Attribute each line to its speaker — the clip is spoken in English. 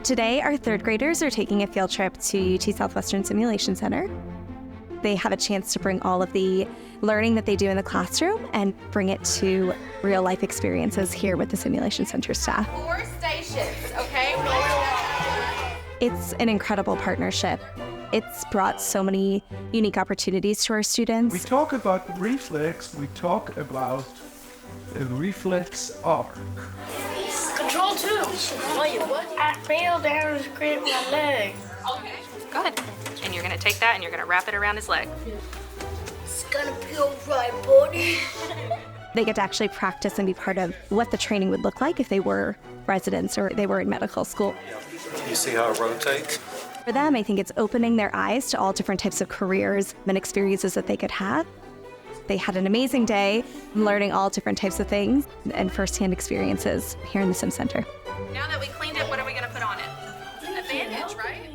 Speaker 1: Today, our third graders are taking a field trip to UT Southwestern Simulation Center. They have a chance to bring all of the learning that they do in the classroom and bring it to real-life experiences here with the Simulation Center staff.
Speaker 2: 4 stations, okay?
Speaker 1: It's an incredible partnership. It's brought so many unique opportunities to our students.
Speaker 3: We talk about reflex, we talk about a reflex arc.
Speaker 4: Control 2. I fell down and scraped my leg.
Speaker 2: Okay, good. And you're gonna take that and you're gonna wrap it around his leg.
Speaker 4: It's gonna feel right, buddy.
Speaker 1: They get to actually practice and be part of what the training would look like if they were residents or they were in medical school.
Speaker 5: You see how it rotates?
Speaker 1: For them, I think it's opening their eyes to all different types of careers and experiences that they could have. They had an amazing day learning all different types of things and firsthand experiences here in the Sim Center.
Speaker 2: Now that we cleaned it, what are we gonna put on it? A bandage, right?